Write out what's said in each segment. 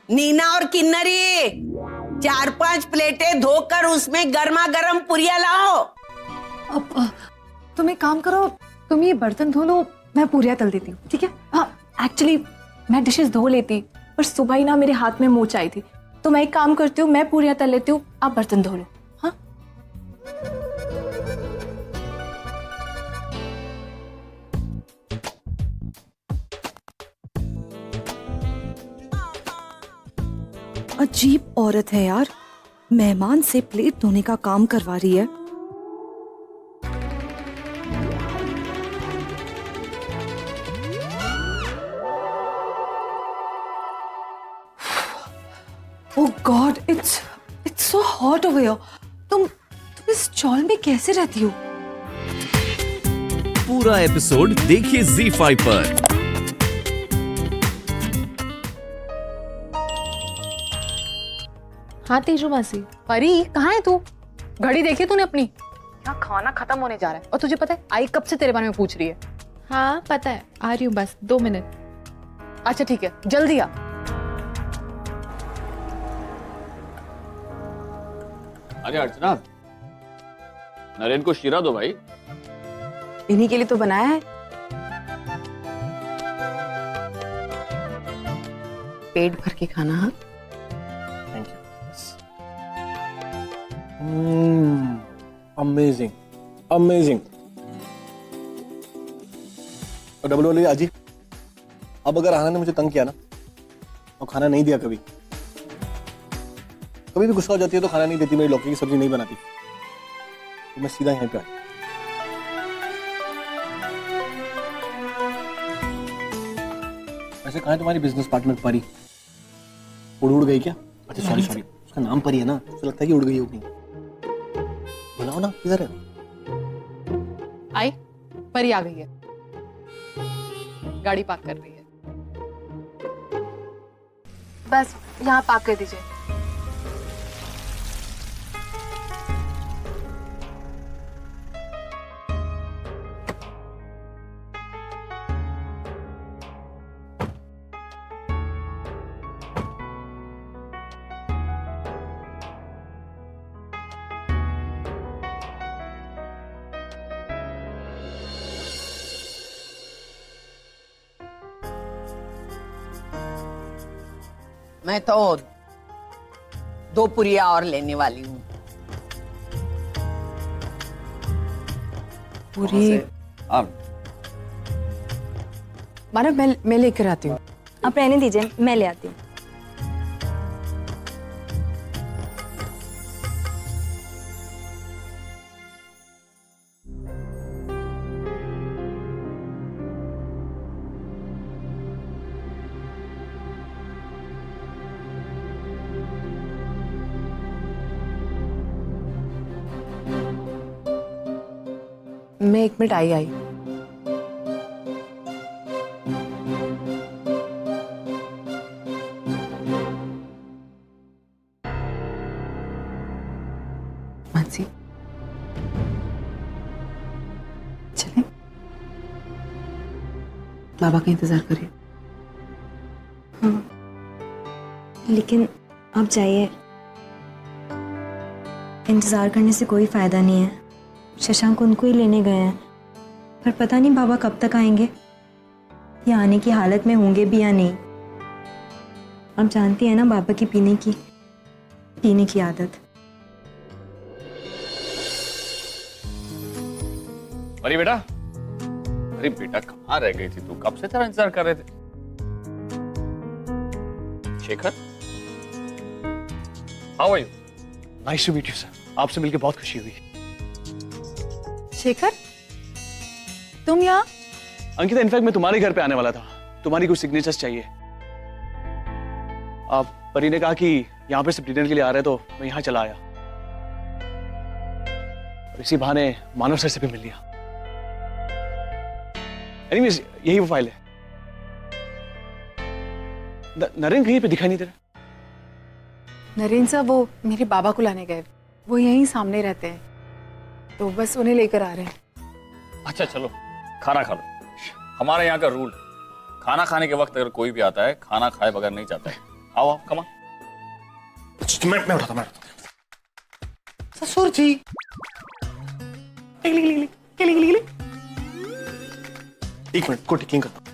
नीना और किन्नरी, 4-5 प्लेटें धोकर उसमें गर्मा गर्म पुरिया लाओ। अब तुम एक काम करो, तुम ये बर्तन धो लो, मैं पूरियां तल देती हूँ, ठीक है? हाँ, एक्चुअली मैं डिशेस धो लेती, पर सुबह ही ना मेरे हाथ में मोच आई थी, तो मैं एक काम करती हूँ, मैं पूरियां तल लेती हूँ, आप बर्तन धो लो। हाँ, अजीब औरत है यार, मेहमान से प्लेट धोने का काम करवा रही है। Oh god, it's so hot over here. तुम इस चौल में कैसे रहती हो? पूरा एपिसोड देखिए ZEE5 पर। हाँ तेजू मासी। परी, कहाँ है तू? घड़ी देखी तूने अपनी? यहाँ खाना खत्म होने जा रहा है और तुझे पता है आई कब से तेरे बारे में पूछ रही है। हाँ पता है, आ रही हूँ, बस 2 मिनट। अच्छा ठीक है, जल्दी आ। अरे अर्चना, नरेन को शीरा दो भाई। इन्हीं के लिए तो बनाया है। पेट भर के खाना। हाँ, थैंक यू। Amazing amazing. और डबल वाली आजी, अब अगर आना ने मुझे तंग किया ना और खाना नहीं दिया, कभी कभी भी गुस्सा हो जाती है तो खाना नहीं देती, मेरी लौकी की सब्जी नहीं बनाती, तो मैं सीधा यहीं पे आया। वैसे कहाँ है तुम्हारी बिजनेस पार्टनर परी? उड़ गई क्या? अच्छा सॉरी सॉरी, उसका नाम परी है ना, तो लगता है कि उड़ गई होगी। बुलाओ ना, किधर है? आई परी आ गई है, गाड़ी पार्क कर रही है। बस यहाँ पार्क कर दीजिए। मैं तो 2 पुरिया और लेने वाली हूँ। पूरी मानव, मैं लेकर आती हूँ। आप रहने दीजिए, मैं ले आती हूँ। मैं 1 मिनट आई। मानसी, चलें? बाबा का इंतजार करिए। हाँ, लेकिन आप जाइए, इंतजार करने से कोई फायदा नहीं है। शशांक उनको ही लेने गए हैं, पर पता नहीं बाबा कब तक आएंगे, या आने की हालत में होंगे भी या नहीं। आप जानती है ना बाबा की पीने की आदत। अरे बेटा, अरे बेटा कहाँ रह गई थी तू? कब से तेरा इंतजार कर रहे थे। Shekhar, how are you? Nice to meet you sir, आपसे मिलकर बहुत खुशी हुई। शेखर, तुम यहाँ? अंकिता, इनफैक्ट मैं तुम्हारे घर पे आने वाला था, तुम्हारी कुछ सिग्नेचर्स चाहिए। आप परी ने कहा कि यहाँ पे सिर्फ डिनर के लिए आ रहे, तो मैं यहाँ चला आया और इसी बहाने मानव सर से भी मिल लिया। एनीवेज, यही वो फाइल है। नरेन कहीं पे दिखाई नहीं दे रहा। नरेन साहब वो मेरे बाबा को लाने गए, वो यहीं सामने रहते हैं, तो बस उन्हें लेकर आ रहे हैं। अच्छा चलो खाना खा लो। हमारे यहाँ का रूल, खाना खाने के वक्त अगर कोई भी आता है खाना खाए बगैर नहीं जाता है। आओ आओ कमा। मैं उठाता हूँ। ससुर जी, एक मिनट को टिकलिंग करता हूँ।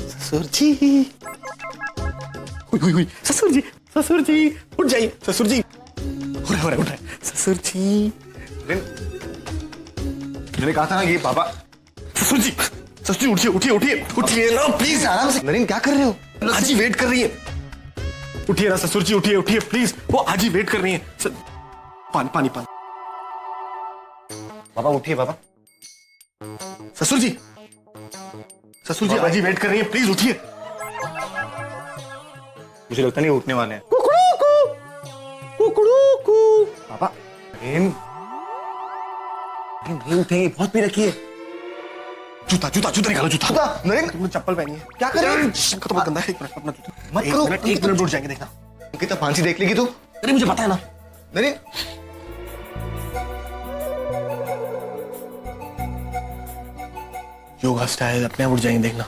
ससुर जी, हुई ससुर जी उठ जाइए। ससुर जी हो रहा है उठ रहा है। ससुर जी, मैंने कहा था ना ये पापा। ससुर जी उठिए ना प्लीज, आराम से। नरेन क्या कर रहे हो? आजी वेट कर रही है। उठिए ना ससुर जी, उठिए प्लीज, वो आजी वेट कर रही है। पानी। बाबा उठिए बाबा। ससुर जी आजी वेट कर रही है, प्लीज उठिए। मुझे लगता नहीं उठने वाले हैं। पापा नहीं उठेंगे, बहुत पी रखी है। जूता निकालो। जूता नरेन, तुमने चप्पल पहनी है, क्या कर रहे हो? तो गंदा है। अपना जूता मत करो। एक मिनट उठ जाएंगे, देखना। कितना फांसी देख लेगी तू? अरे मुझे पता है ना नरेन। योगा स्टाइल अपने आप उठ जाएंगे, देखना।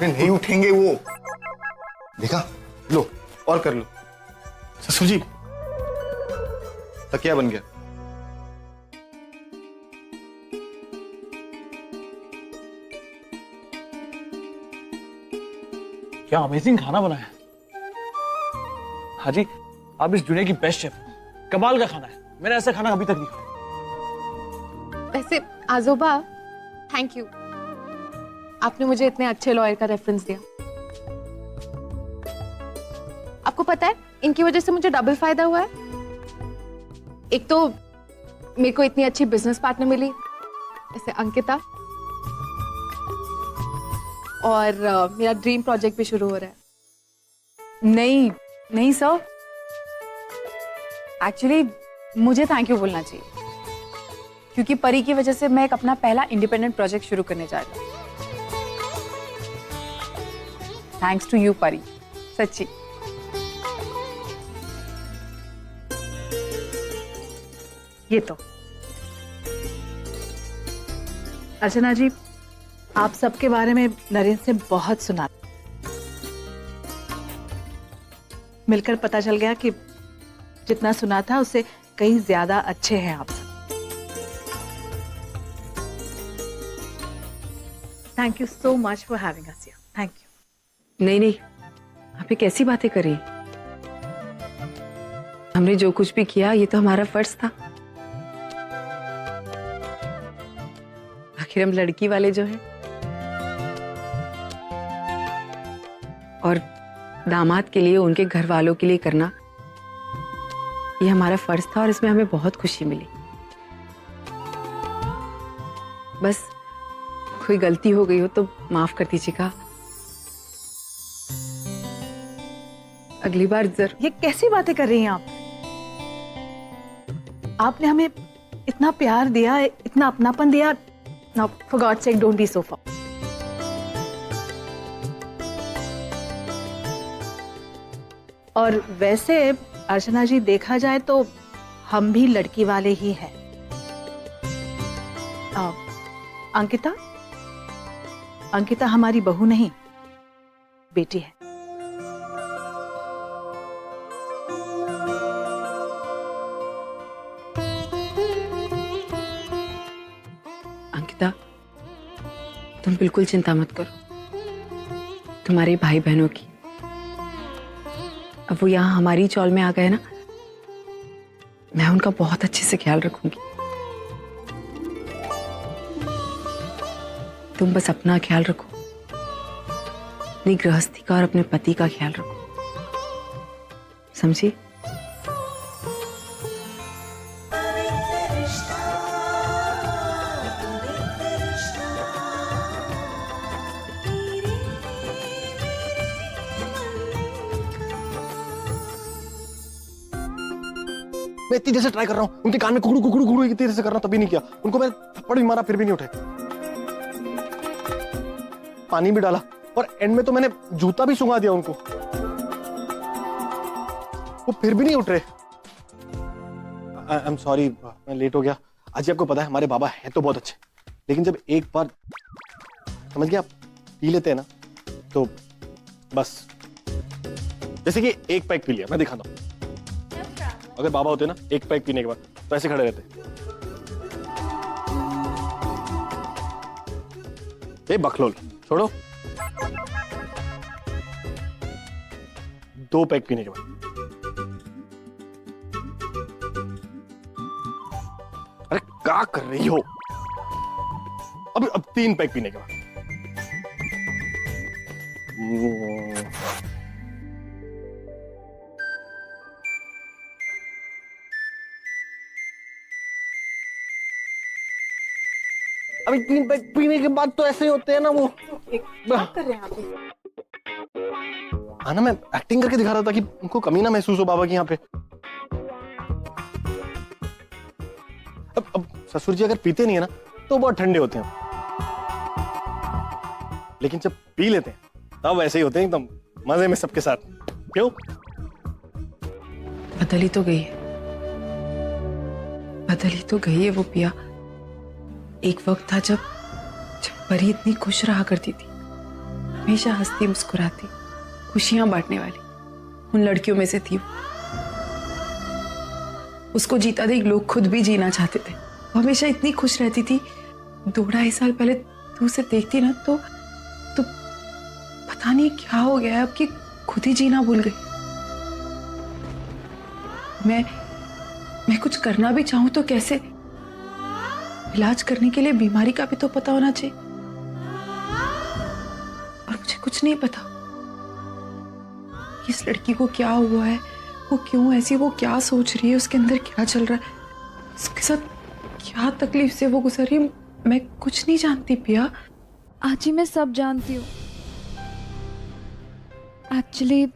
नहीं उठेंगे वो, देखा? लो और कर लो। ससुर जी तकिया बन गया। क्या अमेजिंग खाना बनाया। हाजी, आप इस दुनिया की बेस्ट शेफ। कमाल का खाना है, मैंने ऐसा खाना अभी तक नहीं खाया। वैसे आजोबा, थैंक यू, आपने मुझे इतने अच्छे लॉयर का रेफरेंस दिया। आपको पता है इनकी वजह से मुझे डबल फायदा हुआ है। एक तो मेरे को इतनी अच्छी बिजनेस पार्टनर मिली, जैसे अंकिता, और मेरा ड्रीम प्रोजेक्ट भी शुरू हो रहा है। नहीं सर, एक्चुअली मुझे थैंक यू बोलना चाहिए, क्योंकि परी की वजह से मैं एक अपना पहला इंडिपेंडेंट प्रोजेक्ट शुरू करने जा रही हूँ। थैंक्स टू यू परी, सच्ची। ये तो अर्चना जी, आप सबके बारे में नरेन से बहुत सुना, मिलकर पता चल गया कि जितना सुना था उससे कहीं ज्यादा अच्छे हैं आप सब। Thank you so much for having us here. Thank you. नहीं, आप ये कैसी बातें करी? हमने जो कुछ भी किया ये तो हमारा फर्ज था। आखिर हम लड़की वाले जो हैं, और दामाद के लिए, उनके घर वालों के लिए करना ये हमारा फर्ज था, और इसमें हमें बहुत खुशी मिली। बस कोई गलती हो गई हो तो माफ कर दीजिएगा। अगली बार जरूर। ये कैसी बातें कर रही हैं आप? आपने हमें इतना प्यार दिया, इतना अपनापन दिया। Now, for God's sake, don't be so far. और वैसे अर्चना जी, देखा जाए तो हम भी लड़की वाले ही हैं। अंकिता हमारी बहू नहीं, बेटी है। अंकिता, तुम बिल्कुल चिंता मत करो। तुम्हारे भाई बहनों की, अब वो यहाँ हमारी चौल में आ गए ना, मैं उनका बहुत अच्छे से ख्याल रखूंगी। तुम बस अपना ख्याल रखो, अपनी गृहस्थी का और अपने पति का ख्याल रखो, समझी? मैं इतनी देर से ट्राई कर रहा हूँ, उनके कान में कुकड़ू कुकड़ू कुकड़ू इतनी देर से कर रहा हूँ, तभी नहीं किया। उनको मैं थप्पड़ भी मारा, फिर भी नहीं उठे। पानी भी डाला, और एंड में तो मैंने जूता भी सुंघा दिया उनको, वो फिर भी नहीं उठ रहे। आई एम सॉरी, मैं लेट हो गया। आज आपको पता है हमारे बाबा है तो बहुत अच्छे, लेकिन जब एक बार समझ गया पी लेते हैं ना तो बस, जैसे कि एक पैक पी लिया, मैं दिखाता हूँ। अगर बाबा होते ना एक पैक पीने के बाद तो ऐसे खड़े रहते। ए बखलोल छोड़ो, 2 पैक पीने के बाद। अरे क्या कर रही हो? अब 3 पैक पीने के बाद। अभी 3 पैक पीने के बाद तो ऐसे होते हैं ना वो। क्या कर रहे हैं आप? हाँ ना, मैं एक्टिंग करके दिखा रहा था कि उनको कमी ना महसूस हो बाबा की यहाँ पे। अब ससुर जी अगर पीते नहीं है ना तो बहुत ठंडे होते हैं, लेकिन जब पी लेते हैं तब ऐसे ही होते हैं एकदम मजे में सबके साथ। क्यों? बदल ही तो गई है, बदल ही तो गई है वो पिया। एक वक्त था जब परी इतनी खुश रहा करती थी, हमेशा हंसती मुस्कुराती, खुशियां बांटने वाली उन लड़कियों में से थी वो। उसको जीता देख लोग खुद भी जीना चाहते थे। वो हमेशा इतनी खुश रहती थी। 2-2.5 साल पहले तू उसे देखती ना तो पता नहीं क्या हो गया है अब कि खुद ही जीना भूल गई। मैं कुछ करना भी चाहूं तो कैसे? इलाज करने के लिए बीमारी का भी तो पता होना चाहिए, और मुझे कुछ नहीं पता कि इस लड़की को क्या हुआ है, वो क्यों ऐसी, वो क्या सोच रही है, उसके अंदर क्या चल रहा है, उसके साथ क्या तकलीफ से वो गुजर रही है। मैं कुछ नहीं जानती पिया। आजी मैं सब जानती हूँ। एक्चुअली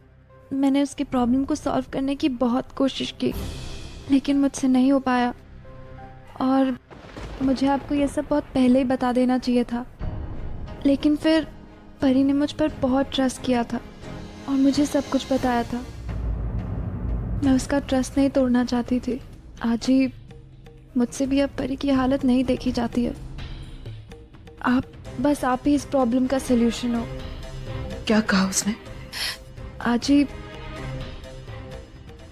मैंने उसकी प्रॉब्लम को सॉल्व करने की बहुत कोशिश की, लेकिन मुझसे नहीं हो पाया, और मुझे आपको ये सब बहुत पहले ही बता देना चाहिए था। लेकिन फिर परी ने मुझ पर बहुत ट्रस्ट किया था और मुझे सब कुछ बताया था। मैं उसका ट्रस्ट नहीं तोड़ना चाहती थी। आज ही मुझसे भी अब परी की हालत नहीं देखी जाती है। आप ही इस प्रॉब्लम का सलूशन हो। क्या कहा उसने? आज ही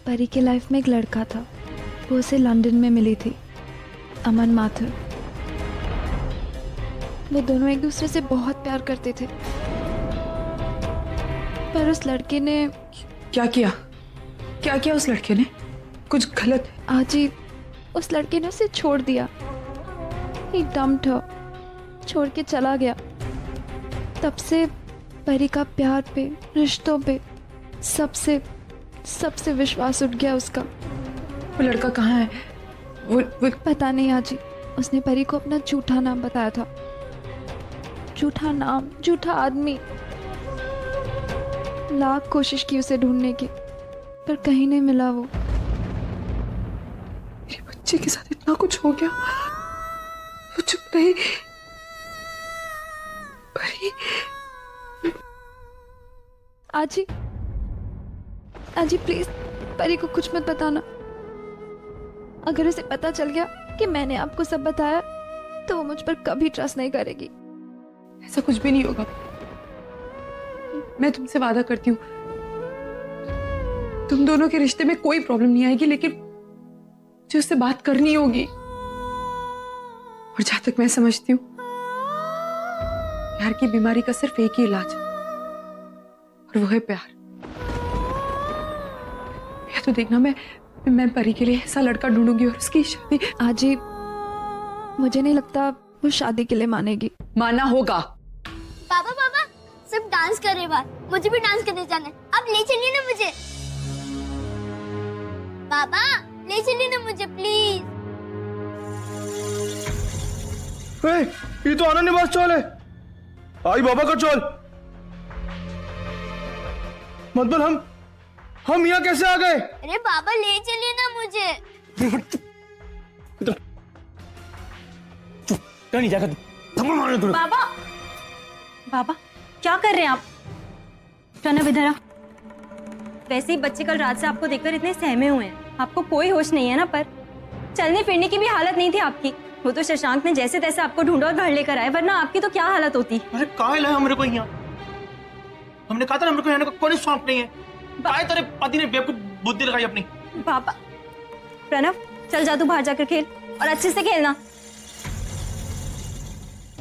परी के लाइफ में एक लड़का था, वो उसे लंदन में मिली थी, अमन माथुर। वो दोनों एक दूसरे से बहुत प्यार करते थे, पर उस लड़के ने क्या किया उस लड़के ने? कुछ गलत? आज ही उस लड़के ने उसे छोड़ दिया। He dumped her, छोड़ के चला गया। तब से परी का प्यार पे, रिश्तों पे, सबसे विश्वास उठ गया उसका। वो लड़का कहाँ है? वो पता नहीं आजी। उसने परी को अपना झूठा नाम बताया था। झूठा नाम, झूठा आदमी। लाख कोशिश की उसे ढूंढने की, पर कहीं नहीं मिला वो। मेरे बच्चे के साथ इतना कुछ हो गया, वो चुप रही। परी, आजी प्लीज परी को कुछ मत बताना। अगर उसे पता चल गया कि मैंने आपको सब बताया तो वो मुझ पर कभी ट्रस्ट नहीं करेगी। ऐसा कुछ भी नहीं होगा। मैं तुमसे वादा करती हूँ, तुम दोनों के रिश्ते में कोई प्रॉब्लम नहीं आएगी, लेकिन मुझे उससे बात करनी होगी। और जहां तक मैं समझती हूँ, प्यार की बीमारी का सिर्फ एक ही इलाज है, और वो है प्यार। या तो देखना, मैं परी के लिए ऐसा लड़का ढूंढूंगी और उसकी शादी। आजी मुझे नहीं लगता वो शादी के लिए मानेगी। माना होगा। पापा सब डांस कर रहे बात, मुझे भी डांस करने जाना है। आप ले चलिए ना मुझे। पापा ले चलिए ना मुझे प्लीज। ये तो आनंद निवास चौल है। आई बाबा का चौल। मतलब हम यहाँ कैसे आ गए? अरे बाबा ले चलिए ना मुझे। नहीं जाकर बाबा क्या कर रहे हैं आप? प्रणव इधर आ। वैसे ही बच्चे कल रात से आपको देखकर इतने सहमे हुए हैं, आपको कोई होश नहीं है ना? पर चलने फिरने की भी हालत नहीं थी आपकी। वो तो शशांक ने जैसे तैसे आपको ढूंढा और घर लेकर आए, वरना आपकी तो क्या हालत होती। अरे काहे लाया मेरे को यहाँ? हमने कहा था ना मेरे को यहाँ का कोई शौक नहीं है। काहे तेरे पति ने बेवकूफ बुद्धि लगाई अपनी। पापा प्रणव, चल जा तू बाहर जाकर खेल और अच्छे से खेलना।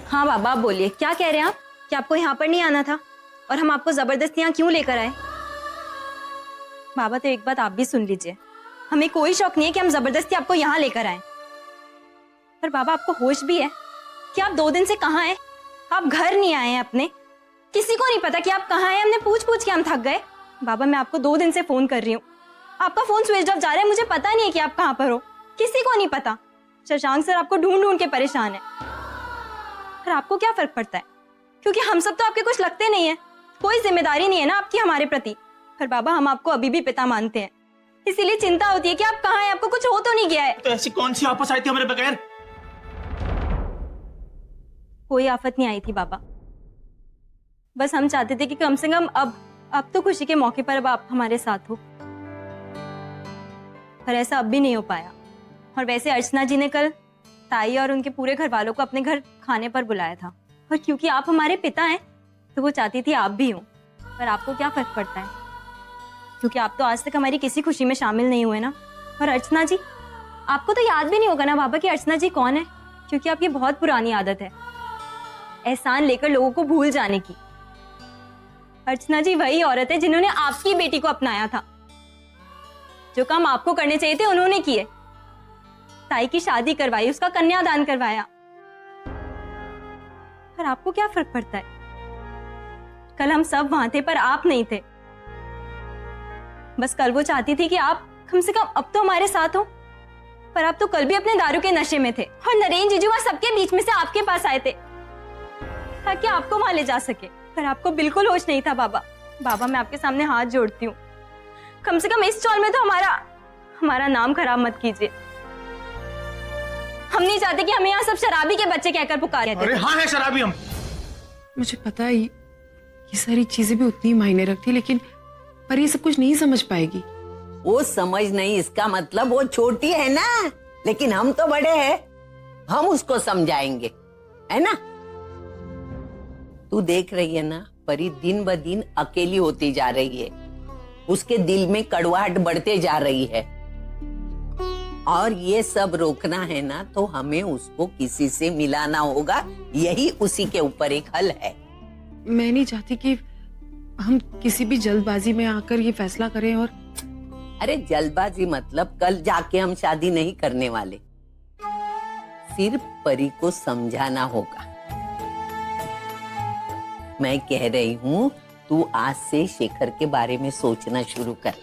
हाँ बाबा, आप बोलिए, क्या कह रहे हैं आप? कि आपको यहाँ पर नहीं आना था और हम आपको जबरदस्ती यहाँ क्यों लेकर आए? बाबा तो एक बात आप भी सुन लीजिए, हमें कोई शौक नहीं है कि हम जबरदस्ती आपको यहाँ लेकर आए। पर बाबा, आपको होश भी है कि आप 2 दिन से कहाँ हैं? आप घर नहीं आए हैं अपने, किसी को नहीं पता कि आप कहाँ हैं। हमने पूछ पूछ के हम थक गए। बाबा, मैं आपको 2 दिन से फोन कर रही हूँ, आपका फोन स्विच ऑफ जा रहा है। मुझे पता नहीं है कि आप कहाँ पर हो, किसी को नहीं पता। शशांक सर आपको ढूंढ ढूंढ के परेशान है, पर आपको क्या फर्क पड़ता है? क्योंकि हम सब तो आपके कुछ लगते नहीं है, कोई जिम्मेदारी नहीं है ना आपकी हमारे प्रति। पर बाबा, हम आपको अभी भी पिता मानते हैं, इसीलिए चिंता होती है कि आप कहाँ हैं, आपको कुछ हो तो नहीं गया है। तो ऐसी कौन सी आपस आई थी हमारे बगैर? कोई आफत नहीं आई थी बाबा, बस हम चाहते थे कि कम से कम अब तो खुशी के मौके पर अब आप हमारे साथ हो, पर ऐसा अब भी नहीं हो पाया। और वैसे अर्चना जी ने कल ताई और उनके पूरे घर वालों को अपने घर खाने पर बुलाया था, और क्योंकि आप हमारे पिता हैं तो वो चाहती थी आप भी हो। पर आपको क्या फर्क पड़ता है, क्योंकि आप तो आज तक हमारी किसी खुशी में शामिल नहीं हुए ना। और अर्चना जी, आपको तो याद भी नहीं होगा ना बाबा कि अर्चना जी कौन है, क्योंकि आपकी बहुत पुरानी आदत है एहसान लेकर लोगों को भूल जाने की। अर्चना जी वही औरत है जिन्होंने आपकी बेटी को अपनाया था। जो काम आपको करने चाहिए थे उन्होंने किए, ताई की शादी करवाई, उसका कन्यादान करवाया। पर आपको क्या फर्क पड़ता है? कल हम सब वहां थे पर आप नहीं थे। बस कल वो चाहती थी कि आप कम से कम अब तो हमारे साथ हो, पर आप तो कल भी अपने दारू के नशे में थे। और नरेन जीजू वहां सबके बीच में से आपके पास आए थे ताकि आपको वहां ले जा सके, पर आपको बिल्कुल होश नहीं था। बाबा, मैं आपके सामने हाथ जोड़ती हूँ, कम से कम इस चौल में तो हमारा नाम खराब मत कीजिए। हम नहीं चाहते कि हमें यहाँ सब शराबी के बच्चे कहकर पुकारे। अरे हाँ है शराबी हम। मुझे पता है ये सारी चीजें भी उतनी मायने रखती, लेकिन पर ये सब कुछ नहीं समझ पाएगी। वो समझ नहीं, इसका मतलब वो छोटी है ना, लेकिन हम तो बड़े हैं, हम उसको समझाएंगे, है ना। तू देख रही है ना, परी दिन ब दिन अकेली होती जा रही है, उसके दिल में कड़वाहट बढ़ते जा रही है, और ये सब रोकना है ना तो हमें उसको किसी से मिलाना होगा। यही उसी के ऊपर एक हल है। मैं नहीं चाहती कि हम किसी भी जल्दबाजी में आकर ये फैसला करें। और अरे जल्दबाजी मतलब कल जाके हम शादी नहीं करने वाले, सिर्फ परी को समझाना होगा। मैं कह रही हूँ तू आज से शेखर के बारे में सोचना शुरू कर,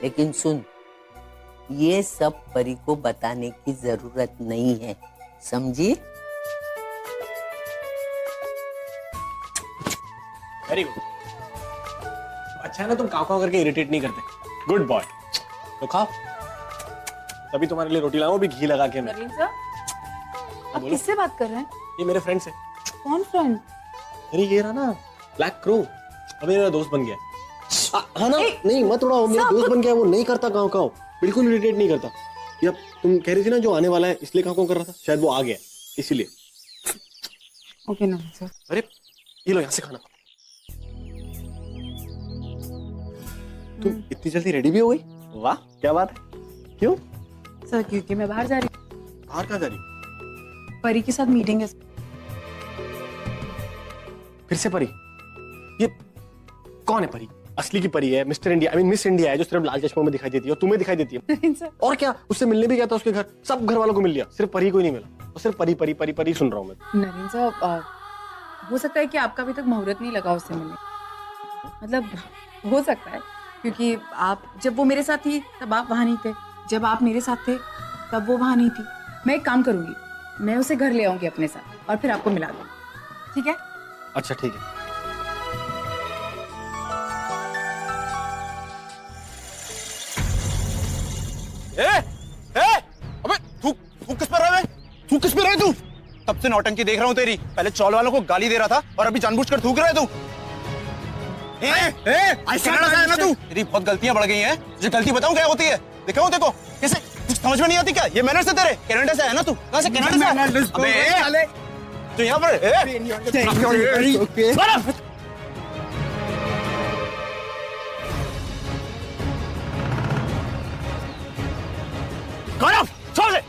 लेकिन सुन, ये सब परी को बताने की जरूरत नहीं है, समझी? Very good. अच्छा है ना तुम काव करके इरिटेट नहीं करते। Good boy. तो खाओ, तभी तुम्हारे लिए रोटी लाऊं भी घी लगा के। मैं आप किससे बात कर रहे हैं? ये मेरे फ्रेंड से। कौन फ्रेंड? अरे ये रहा ना ब्लैक क्रो, अभी मेरा दोस्त बन गया। हाँ ना, नहीं मत उड़ाओ, मेरा दोस्त बन गया। वो नहीं करता काव, बिल्कुल इरिटेट नहीं करता। या तुम कह रही थी ना जो आने वाला है इसलिए काव कर रहा था, शायद वो आ गया इसीलिए। ओके ना सर। अरे ये लो यहाँ से खाना। तुम इतनी जल्दी रेडी भी हो गई? वाह क्या बात है। क्यों? सर क्योंकि मैं बाहर जा रही हूँ। बाहर कहाँ जा रही? परी के साथ मीटिंग है। फिर से परी? ये कौन है परी? असली की परी है, mister India, I mean miss India है, जो सिर्फ लाल चश्मों में दिखाई देती है और तुम्हें दिखाई देती है। और क्या, उससे मिलने भी गया था उसके घर, सब घर वालों को मिल लिया, सिर्फ परी को ही नहीं मिला। और सिर्फ परी परी परी परी सुन रहा हूँ मैं। नरेन साहब, हो सकता है कि आपका अभी तक मुहूर्त नहीं लगा उससे मिलने, मतलब हो सकता है, क्योंकि आप जब वो मेरे साथ थी तब आप वहां नहीं थे, जब आप मेरे साथ थे तब वो वहां नहीं थी। मैं एक काम करूंगी, मैं उसे घर ले आऊंगी अपने साथ और फिर आपको मिला दूंगी, ठीक है? अच्छा ठीक है। अबे तू किस पर रहा है? तू किस पे रहा है तू? तब से नौटंकी देख रहा हूँ तेरी। पहले चौल वालों को गाली दे रहा था और अभी जानबूझकर थूक रहा है तू। ऐसा ना तू। तेरी बहुत गलतियां बढ़ गई हैं। तुझे गलती बताऊं क्या होती है? देखा हूं देखो कैसे समझ में नहीं आती क्या? ये मैनर से तेरे? कनाडा से है ना तू? कहाँ से? कनाडा से? अबे तू यहाँ पर गौरव छोड़ दे,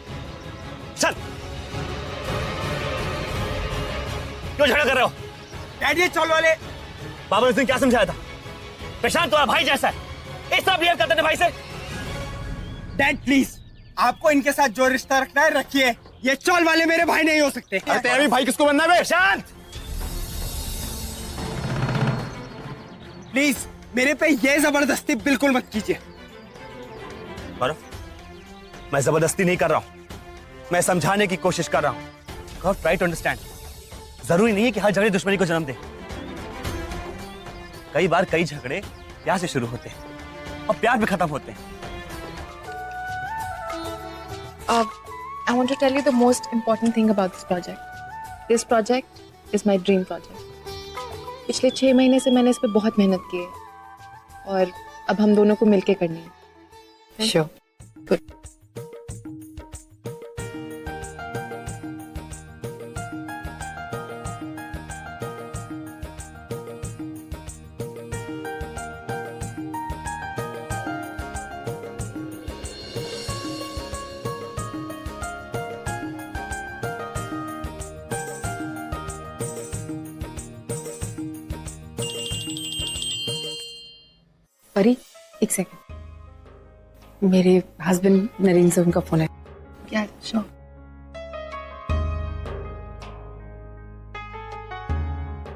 चल। क्यों झगड़ा कर रहे हो? डैडी चौल वाले बाबा ने उस दिन क्या समझाया था? प्रशांत तुम्हारा भाई जैसा है, इस तरह बिहेव करते थे भाई से। डैड प्लीज, आपको इनके साथ जो रिश्ता रखना है रखिए, ये चौल वाले मेरे भाई नहीं हो सकते। अरे तेरा भी भाई किसको बनना है? प्रशांत प्लीज मेरे पे ये जबरदस्ती बिल्कुल मत कीजिए। गौरव, मैं जबरदस्ती नहीं कर रहा हूं, मैं समझाने की कोशिश कर रहा हूं। गौरव, ट्राई टू अंडरस्टैंड। जरूरी नहीं है कि हर झगड़े दुश्मनी को जन्म दे। कई बार कई झगड़े प्यार से शुरू होते हैं और प्यार में खत्म होते हैं। I want to tell you the most important thing about this project. This project is my dream project. पिछले 6 महीने से मैंने इस पे बहुत मेहनत की है और अब हम दोनों को मिलके करनी है। Sure. Good. परी, एक सेकंड, मेरे हस्बैंड नरेंद्र सर उनका फोन है। क्या? श्योर।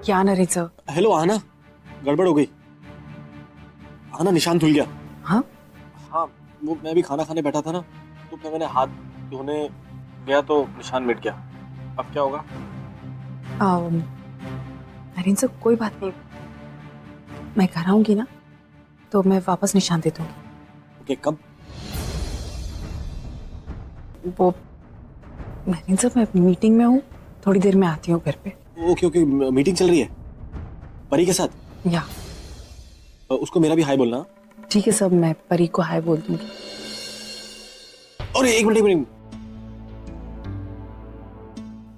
क्या नरेंद्र सर? हेलो आना, गड़बड़ हो गई। आना, निशान धुल गया। हाँ हाँ, वो मैं भी खाना खाने बैठा था ना, तो फिर मैंने हाथ धोने गया तो निशान मिट गया। अब क्या होगा? नरेंद्र सर कोई बात नहीं, मैं घर आऊंगी ना तो मैं वापस निशान दे दूंगी। ओके, कब? वो नरेंद्र सर, मैं मीटिंग में हूँ, थोड़ी देर में आती हूँ घर पे। ओके ओके, मीटिंग चल रही है परी के साथ? या उसको मेरा भी हाय बोलना। ठीक है सर, मैं परी को हाय बोल दूंगी। अरे एक मिनट,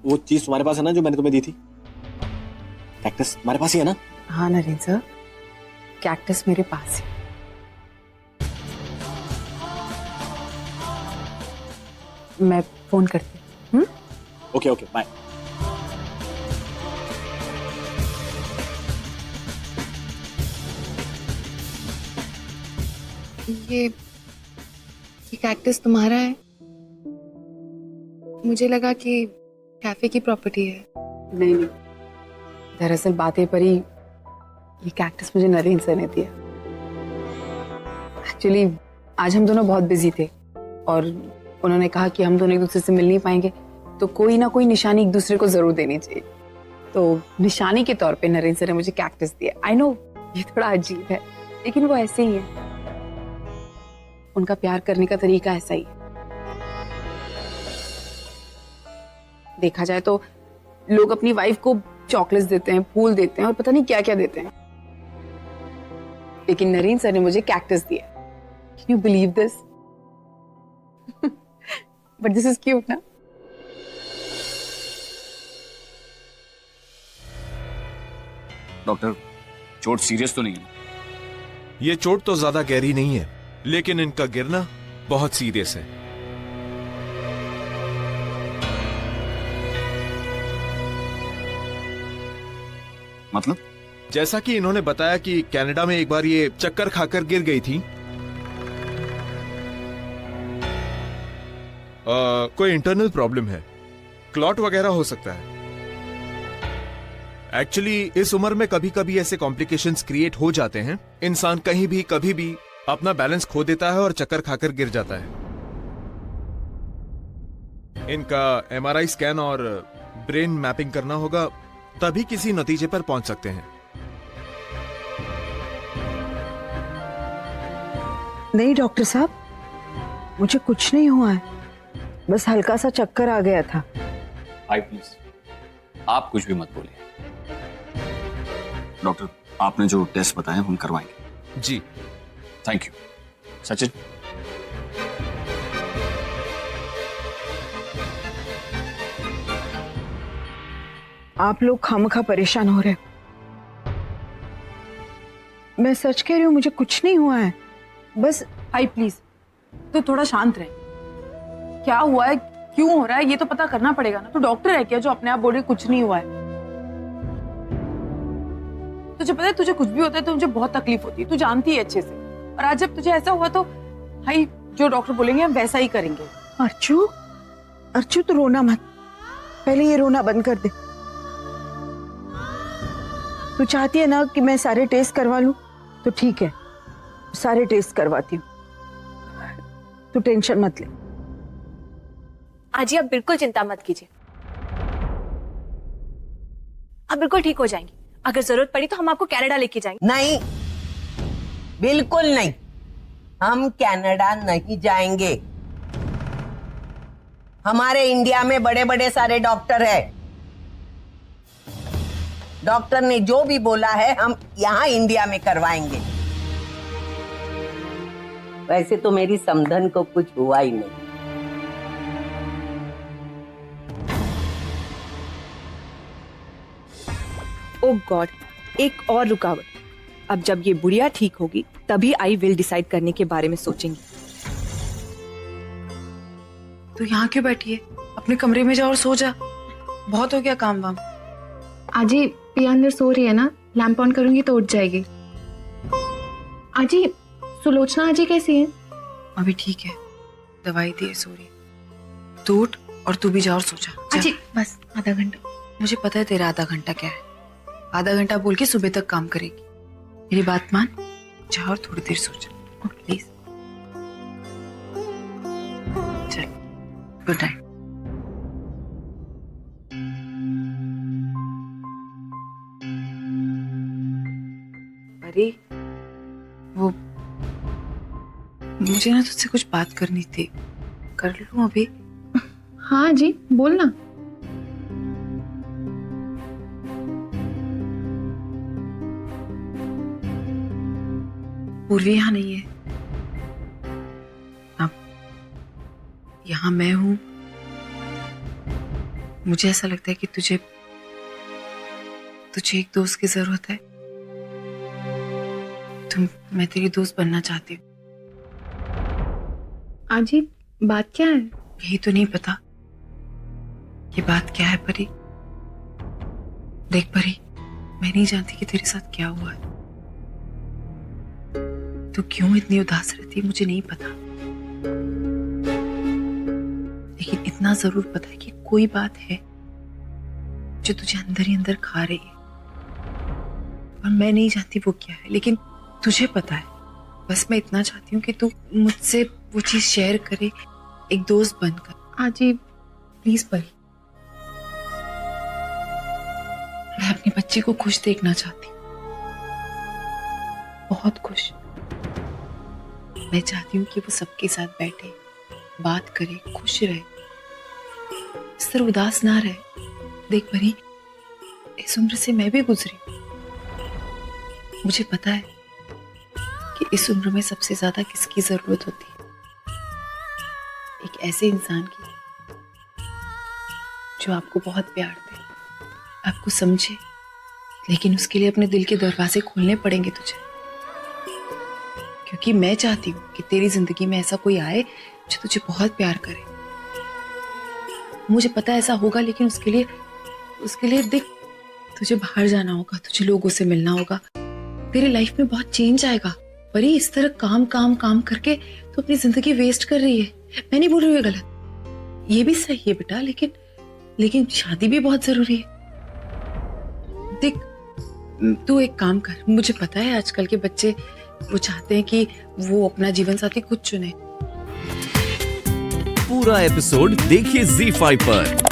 वो चीज तुम्हारे पास है ना जो मैंने तुम्हें दी थी? कैक्टस तुम्हारे पास ही है ना? हाँ नरेंद्र सर, कैक्टस मेरे पास है। मैं फोन करती हूँ। Okay okay, bye. ये कैक्टस तुम्हारा है? मुझे लगा कि कैफे की प्रॉपर्टी है। नहीं, दरअसल बात है परी, ये कैक्टस मुझे नरेंद्र सर ने दिया। एक्चुअली आज हम दोनों बहुत बिजी थे और उन्होंने कहा कि हम दोनों एक दूसरे से मिल नहीं पाएंगे, तो कोई ना कोई निशानी एक दूसरे को जरूर देनी चाहिए। तो निशानी के तौर पे नरेंद्र सर ने मुझे कैक्टस दिया। आई नो ये थोड़ा अजीब है, लेकिन वो ऐसे ही है, उनका प्यार करने का तरीका ऐसा ही है। देखा जाए तो लोग अपनी वाइफ को चॉकलेट्स देते हैं, फूल देते हैं और पता नहीं क्या क्या देते हैं, लेकिन नरेंद्र सर ने मुझे कैक्टस दिया। Can you believe this? But this is cute ना? डॉक्टर, चोट सीरियस तो नहीं है? ये चोट तो ज्यादा गहरी नहीं है, लेकिन इनका गिरना बहुत सीरियस है। मतलब? जैसा कि इन्होंने बताया कि कनाडा में एक बार ये चक्कर खाकर गिर गई थी। कोई इंटरनल प्रॉब्लम है, क्लॉट वगैरह हो सकता है। एक्चुअली इस उम्र में कभी कभी ऐसे कॉम्प्लिकेशंस क्रिएट हो जाते हैं। इंसान कहीं भी कभी भी अपना बैलेंस खो देता है और चक्कर खाकर गिर जाता है। इनका एमआरआई स्कैन और ब्रेन मैपिंग करना होगा, तभी किसी नतीजे पर पहुंच सकते हैं। नहीं डॉक्टर साहब, मुझे कुछ नहीं हुआ है, बस हल्का सा चक्कर आ गया था। आई प्लीज, आप कुछ भी मत बोलिए। डॉक्टर, आपने जो टेस्ट बताए हम करवाएंगे। जी थैंक यू। सचिन, आप लोग खामखा परेशान हो रहे हो। मैं सच कह रही हूँ, मुझे कुछ नहीं हुआ है। बस भाई प्लीज तो थोड़ा शांत रहे। क्या हुआ है, क्यों हो रहा है, ये तो पता करना पड़ेगा ना। तो डॉक्टर है क्या जो अपने आप बोल रही कुछ नहीं हुआ है? तुझे पता है तुझे कुछ भी होता है तो मुझे बहुत तकलीफ होती है, तू जानती है अच्छे से। और आज जब तुझे ऐसा हुआ तो भाई जो डॉक्टर बोलेंगे हम वैसा ही करेंगे। अर्चू, अर्चू तो रोना मत, पहले ये रोना बंद कर दे। तू चाहती है ना कि मैं सारे टेस्ट करवा लूं, तो ठीक है, सारे टेस्ट करवाती हूँ, तू टेंशन मत ले। आजी आप बिल्कुल चिंता मत कीजिए, आप बिल्कुल ठीक हो जाएंगी। अगर जरूरत पड़ी तो हम आपको कनाडा लेके जाएंगे। नहीं, बिल्कुल नहीं, हम कनाडा नहीं जाएंगे। हमारे इंडिया में बड़े बड़े सारे डॉक्टर है। डॉक्टर ने जो भी बोला है हम यहाँ इंडिया में करवाएंगे। वैसे तो मेरी समधन को कुछ हुआ ही नहीं। ओह गॉड, एक और रुकावट। अब जब ये बुढ़िया ठीक होगी तभी आई विल डिसाइड करने के बारे में सोचेंगी। तो यहाँ क्यों बैठी है? अपने कमरे में जा और सो जा, बहुत हो गया काम वाम। आजी पिया अंदर सो रही है ना, लैंप ऑन करूंगी तो उठ जाएगी। आजी सुलोचना आजी कैसी है? अभी ठीक है, दवाई दी है, सो रही। तू उठ और तू भी जा और सो जा। आजी बस आधा घंटा। मुझे पता है तेरा आधा घंटा क्या है। आधा घंटा बोल के सुबह तक काम करेगी। मेरी बात मान, जा और थोड़ी देर सो जा प्लीज। चल, गुड नाइट। अरे वो मुझे ना तुझसे कुछ बात करनी थी, कर लूं अभी? हाँ जी बोलना। पूर्वी यहाँ नहीं है, अब यहाँ मैं हूं। मुझे ऐसा लगता है कि तुझे एक दोस्त की जरूरत है। मैं तेरी दोस्त बनना चाहती हूँ। आजी बात क्या है? यही तो नहीं पता ये बात क्या है परी। देख परी, मैं नहीं जानती कि तेरे साथ क्या हुआ है। तू क्यों इतनी उदास रहती है मुझे नहीं पता, लेकिन इतना जरूर पता है कि कोई बात है जो तुझे अंदर ही अंदर खा रही है, और मैं नहीं जानती वो क्या है, लेकिन तुझे पता है। बस मैं इतना चाहती हूँ कि तू मुझसे वो चीज शेयर करे, एक दोस्त बनकर। आजी प्लीज परी, मैं अपनी बच्ची को खुश देखना चाहती हूँ, बहुत खुश। मैं चाहती हूँ कि वो सबके साथ बैठे, बात करे, खुश रहे, इस तरह उदास ना रहे। देख परी, इस उम्र से मैं भी गुजरी। मुझे पता है कि इस उम्र में सबसे ज्यादा किसकी जरूरत होती है, एक ऐसे इंसान की जो आपको बहुत प्यार दे, आपको समझे, लेकिन उसके लिए अपने दिल के दरवाजे खोलने पड़ेंगे तुझे। क्योंकि मैं चाहती हूँ कि तेरी जिंदगी में ऐसा कोई आए जो तुझे बहुत प्यार करे। मुझे पता है ऐसा होगा, लेकिन उसके लिए देख, तुझे बाहर जाना होगा, तुझे लोगों से मिलना होगा, तेरी लाइफ में बहुत चेंज आएगा। परी, इस तरह काम काम काम करके तो अपनी जिंदगी वेस्ट कर रही है। मैं नहीं बोल रही हूँ गलत, ये भी सही है बेटा, लेकिन शादी भी बहुत जरूरी है। देख, तू एक काम कर, मुझे पता है आजकल के बच्चे वो चाहते हैं कि वो अपना जीवन साथी खुद चुने। पूरा एपिसोड देखिए ZEE5 पर।